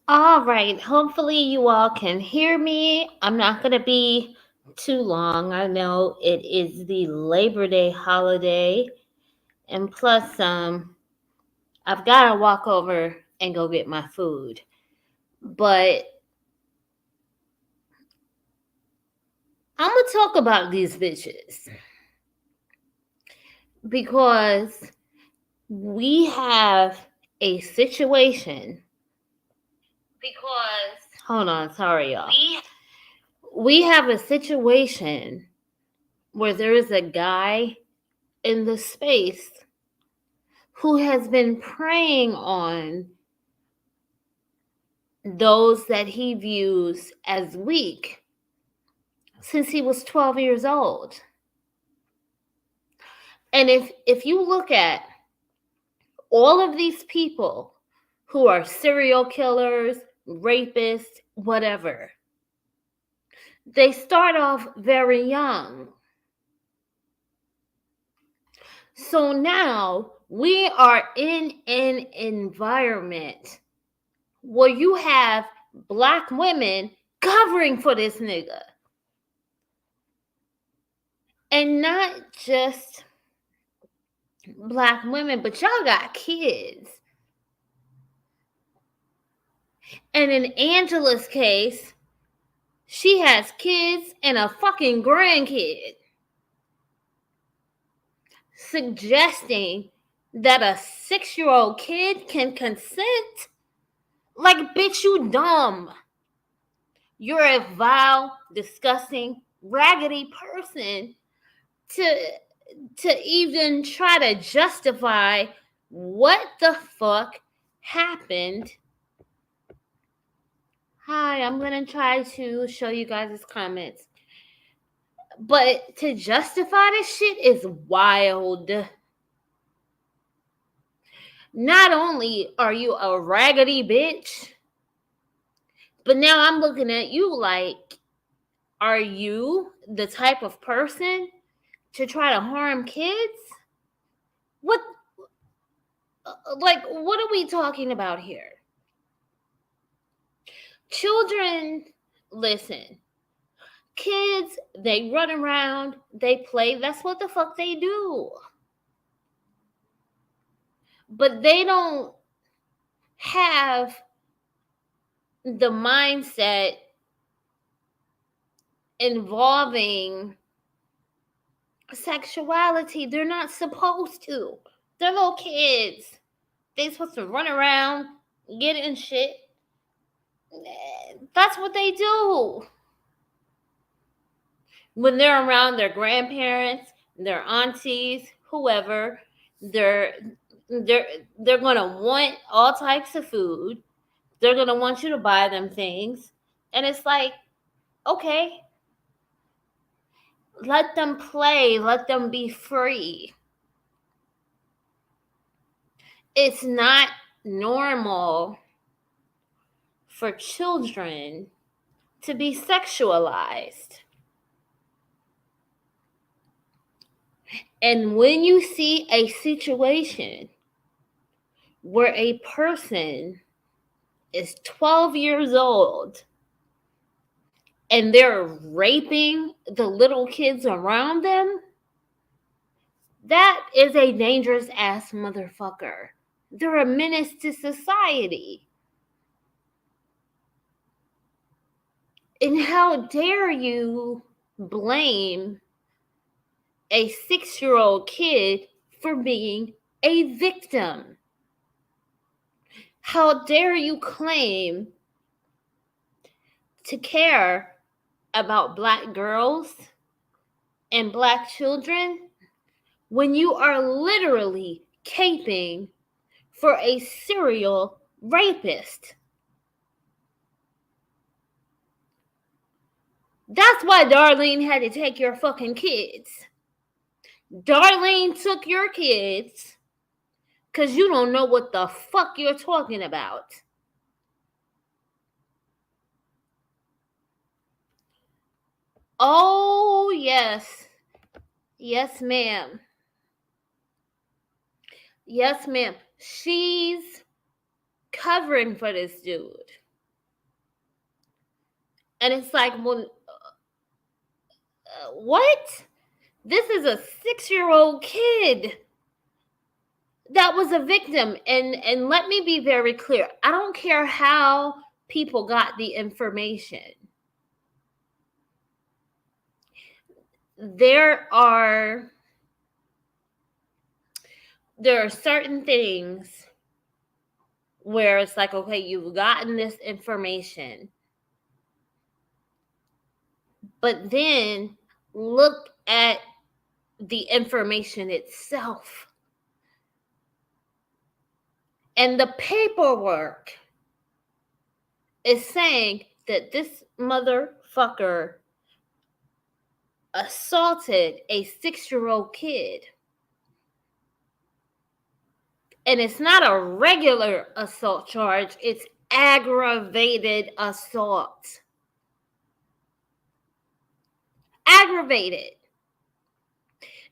All right. Hopefully, you all can hear me. I'm not going to be too long. I know it is the Labor Day holiday. And plus, I've got to walk over and go get my food. But I'm going to talk about these bitches because we have a situation. Hold on. Sorry, y'all. We have a situation where there is a guy in the space who has been preying on those that he views as weak since he was 12 years old. And if you look at all of these people who are serial killers, rapists, whatever, they start off very young. So now we are in an environment where you have black women covering for this nigga. And not just black women, but y'all got kids. And in Angela's case, she has kids and a fucking grandkid, suggesting that a 6-year-old kid can consent. Like, bitch, you dumb. You're a vile, disgusting, raggedy person to even try to justify what the fuck happened. Hi, I'm gonna try to show you guys his comments. But to justify this shit is wild. Not only are you a raggedy bitch, but now I'm looking at you like, are you the type of person to try to harm kids? What, what are we talking about here? Children, listen, kids, they run around, they play, that's what the fuck they do. But they don't have the mindset involving sexuality. They're not supposed to. They're little kids. They're supposed to run around, get in shit. That's what they do. When they're around their grandparents, their aunties, whoever, they're they're gonna want all types of food. They're gonna want you to buy them things. And it's like, okay, let them play, let them be free. It's not normal for children to be sexualized. And when you see a situation where a person is 12 years old and they're raping the little kids around them, that is a dangerous ass motherfucker. They're a menace to society. And how dare you blame a 6-year-old kid for being a victim? How dare you claim to care about black girls and black children when you are literally caping for a serial rapist? That's why Darlene had to take your fucking kids. Darlene took your kids because you don't know what the fuck you're talking about. Oh, yes. Yes, ma'am. Yes, ma'am. She's covering for this dude. And it's like, well, what? This is a 6-year-old kid that was a victim. And let me be very clear. I don't care how people got the information. There are certain things where it's like, okay, you've gotten this information, but then look at the information itself. And the paperwork is saying that this motherfucker assaulted a 6-year-old kid. And it's not a regular assault charge, it's aggravated assault. Aggravated.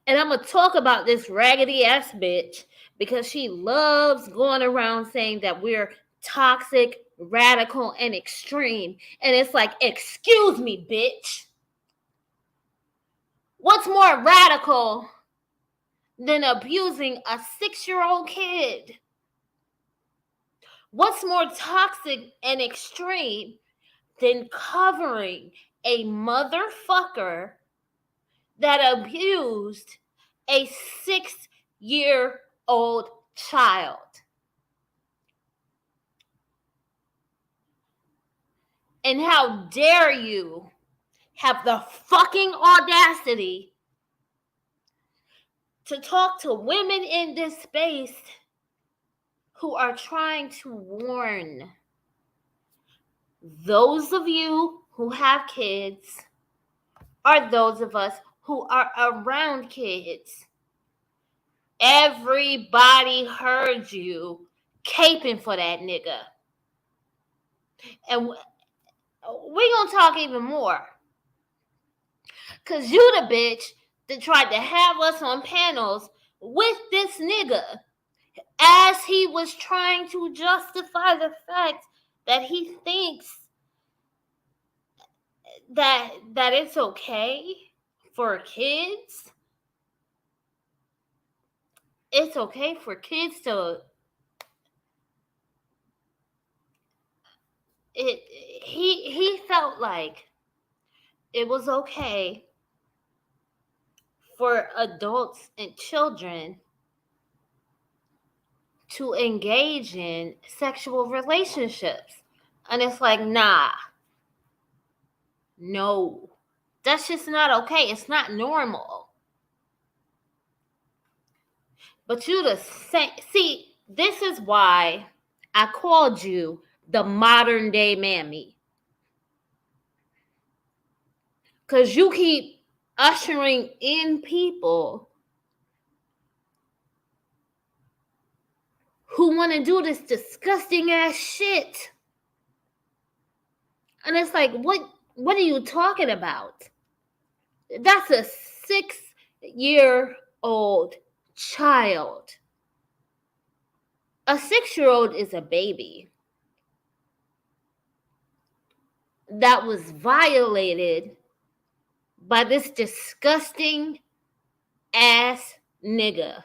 And I'm going to talk about this raggedy ass bitch because she loves going around saying that we're toxic, radical, and extreme. And it's like, excuse me, bitch. What's more radical than abusing a 6-year-old kid? What's more toxic and extreme than covering a motherfucker that abused a 6-year-old child? And how dare you have the fucking audacity to talk to women in this space who are trying to warn those of you who have kids or those of us who are around kids. Everybody heard you caping for that nigga. And we're going to talk even more. Because you the bitch that tried to have us on panels with this nigga as he was trying to justify the fact that he thinks that it's okay for kids. It's okay for kids to... He felt like it was okay for adults and children to engage in sexual relationships. And it's like, nah. No. That's just not okay. It's not normal. But you to say... See, this is why I called you the modern day mammy. Because you keep ushering in people who want to do this disgusting ass shit. And it's like, what are you talking about? That's a 6-year-old child. A 6-year-old is a baby that was violated by this disgusting ass nigga.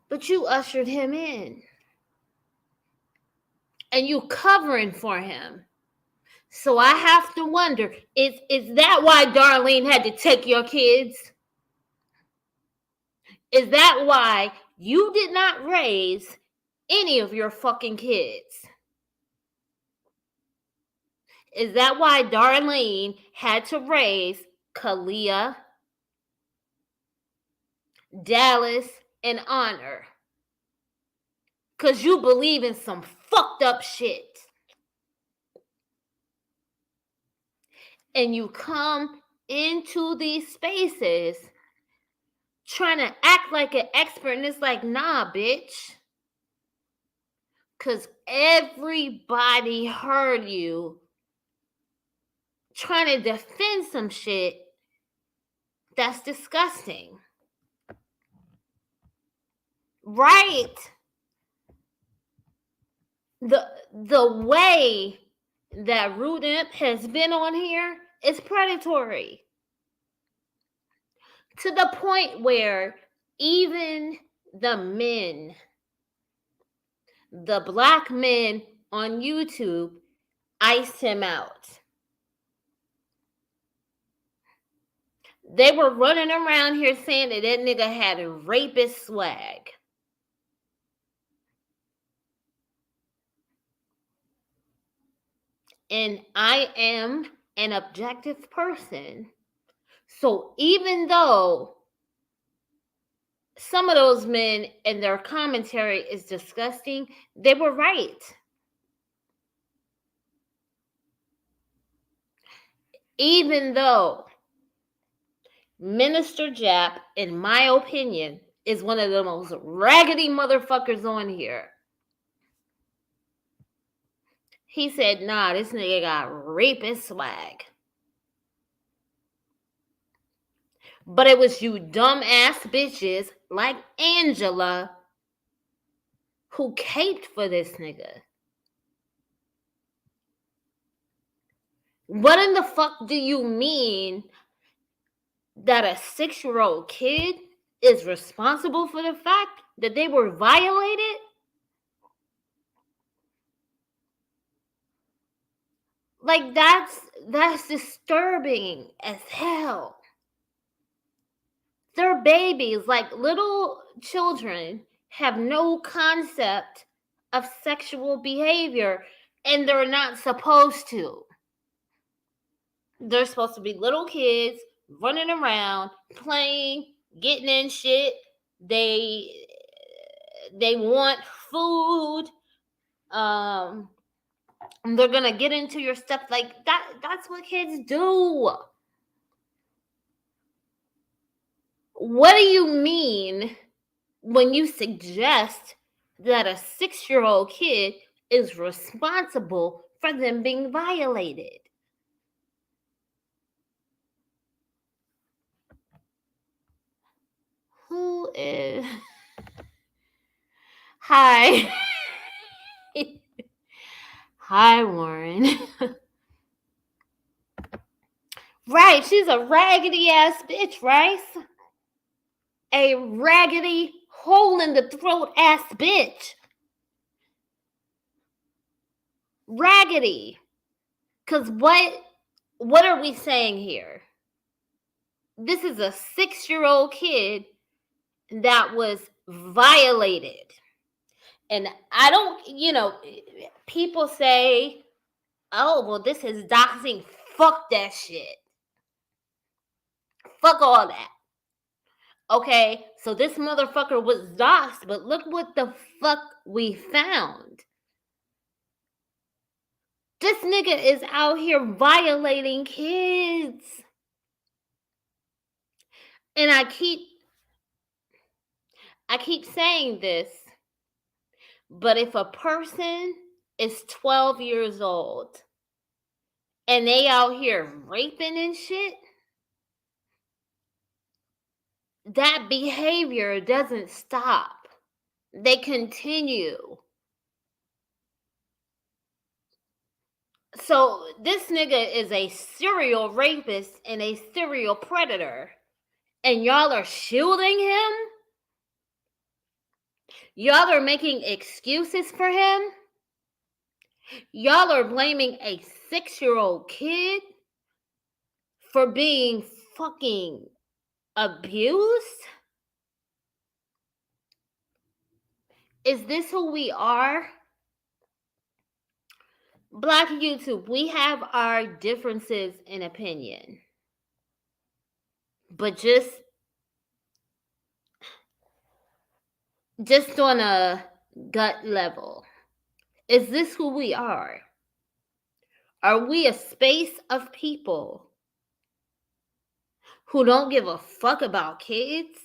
But you ushered him in. And you covering for him. So I have to wonder, is that why Darlene had to take your kids? Is that why you did not raise any of your fucking kids? Is that why Darlene had to raise Kalia, Dallas, and Honor? Because you believe in some fucked up shit. And you come into these spaces trying to act like an expert, and it's like, nah, bitch. Because everybody heard you trying to defend some shit that's disgusting. Right? the way that Rude Imp has been on here is predatory. To the point where even the men, the black men on YouTube, iced him out. They were running around here saying that nigga had a rapist swag. And I am an objective person. So even though some of those men and their commentary is disgusting, they were right. Even though Minister Jap, in my opinion, is one of the most raggedy motherfuckers on here. He said, nah, this nigga got rapist swag. But it was you dumb ass bitches like Angela who caped for this nigga. What in the fuck do you mean that a 6-year-old kid is responsible for the fact that they were violated? Like, that's disturbing as hell. They're babies. Like, little children have no concept of sexual behavior, and they're not supposed to. They're supposed to be little kids running around, playing, getting in shit. They want food. They're gonna get into your stuff like that. That's what kids do. What do you mean when you suggest that a 6-year-old kid is responsible for them being violated? Who is... Hi. Hi, Warren. Right, she's a raggedy ass bitch, right? A raggedy, hole in the throat ass bitch. Raggedy. Because what are we saying here? This is a 6-year-old kid that was violated. And I don't, people say, oh, well, this is doxing. Fuck that shit. Fuck all that. Okay, so this motherfucker was doxed, but look what the fuck we found. This nigga is out here violating kids. And I keep saying this, but if a person is 12 years old and they out here raping and shit, that behavior doesn't stop. They continue. So this nigga is a serial rapist and a serial predator, and y'all are shielding him? Y'all are making excuses for him? Y'all are blaming a 6-year-old kid for being fucking abused? Is this who we are? Black YouTube, we have our differences in opinion. But just on a gut level, is this who we are? Are we a space of people who don't give a fuck about kids?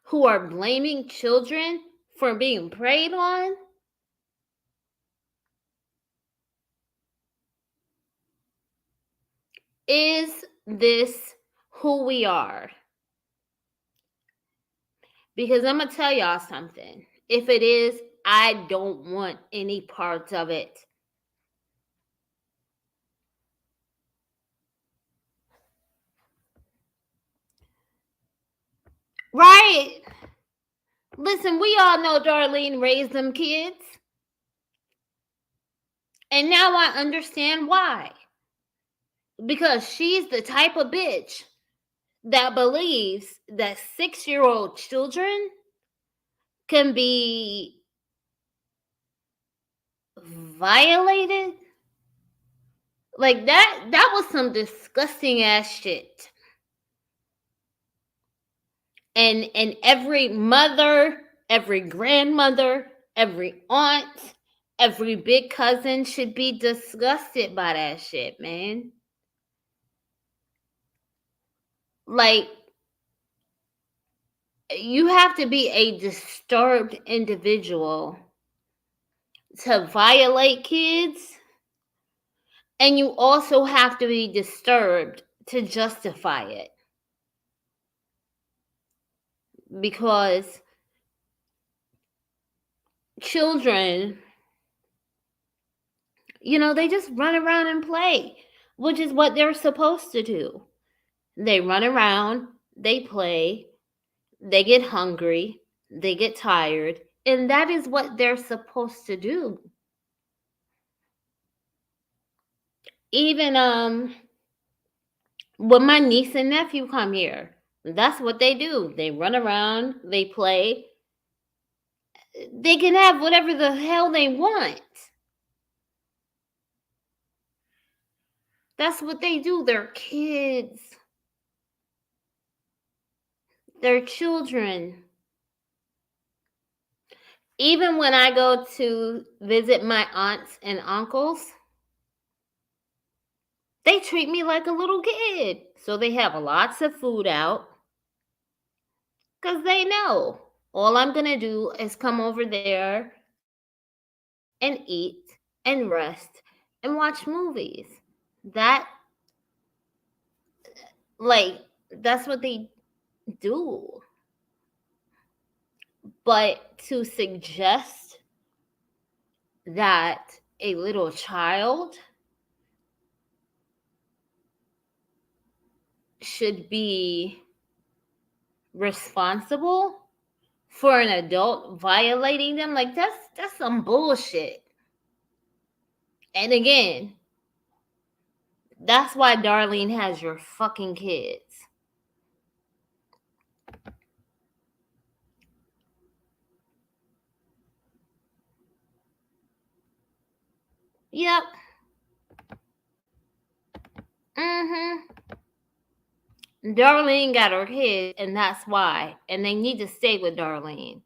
Who are blaming children for being preyed on? Is this who we are? Because I'm going to tell y'all something. If it is, I don't want any parts of it. Right? Listen, we all know Darlene raised them kids. And now I understand why. Because she's the type of bitch that believes that 6-year-old children can be violated. Like that was some disgusting ass shit. And every mother, every grandmother, every aunt, every big cousin should be disgusted by that shit, man. Like, you have to be a disturbed individual to violate kids, and you also have to be disturbed to justify it. Because children, they just run around and play, which is what they're supposed to do. They run around, they play, they get hungry, they get tired, and that is what they're supposed to do. Even when my niece and nephew come here, that's what they do. They run around, they play. They can have whatever the hell they want. That's what they do. They're kids. They're children. Even when I go to visit my aunts and uncles, they treat me like a little kid. So they have lots of food out. Because they know all I'm going to do is come over there and eat and rest and watch movies. That's what they do. But to suggest that a little child should be responsible for an adult violating them, like that's some bullshit. And again, that's why Darlene has your fucking kids. Yep. Darlene got her kids, and that's why. And they need to stay with Darlene.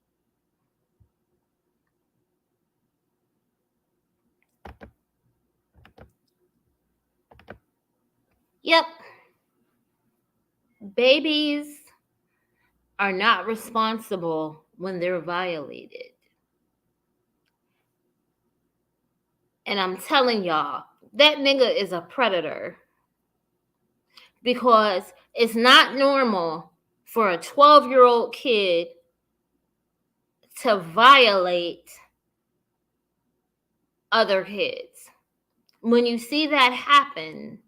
Yep. Babies are not responsible when they're violated. And I'm telling y'all, that nigga is a predator. Because it's not normal for a 12-year-old kid to violate other kids. When you see that happen,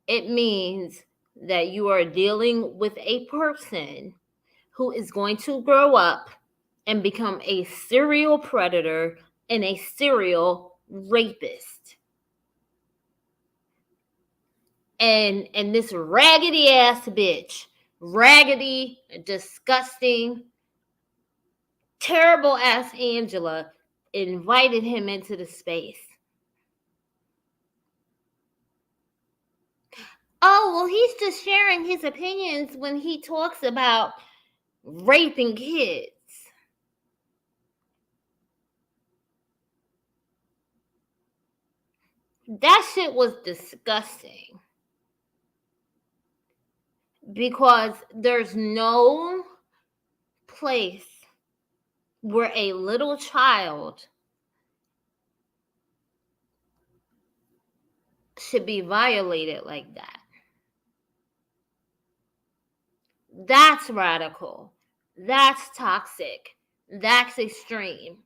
it means that you are dealing with a person who is going to grow up and become a serial predator and a serial rapist. And this raggedy ass bitch, raggedy, disgusting, terrible ass Angela invited him into the space. Oh, well, he's just sharing his opinions when he talks about raping kids. That shit was disgusting. Because there's no place where a little child should be violated like that. That's radical. That's toxic. That's extreme.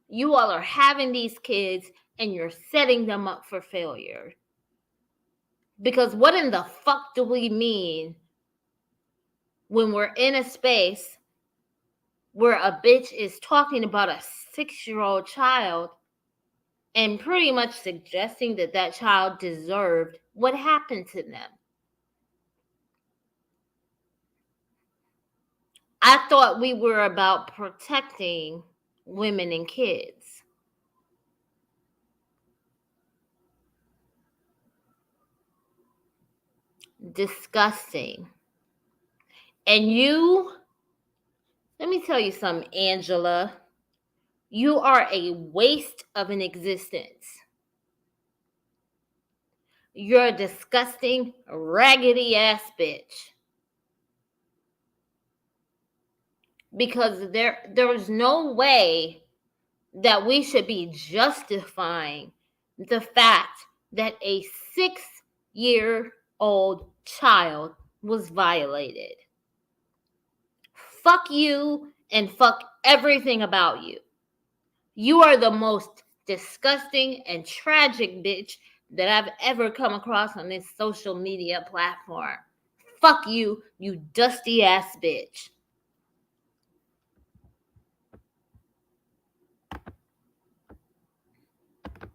You all are having these kids and you're setting them up for failure. Because what in the fuck do we mean when we're in a space where a bitch is talking about a 6-year-old child and pretty much suggesting that that child deserved what happened to them? I thought we were about protecting women and kids. Disgusting. And you, let me tell you something, Angela. You are a waste of an existence. You're a disgusting, raggedy ass bitch. Because there's no way that we should be justifying the fact that a 6-year-old child was violated. Fuck you and fuck everything about you. You are the most disgusting and tragic bitch that I've ever come across on this social media platform. Fuck you, you dusty ass bitch.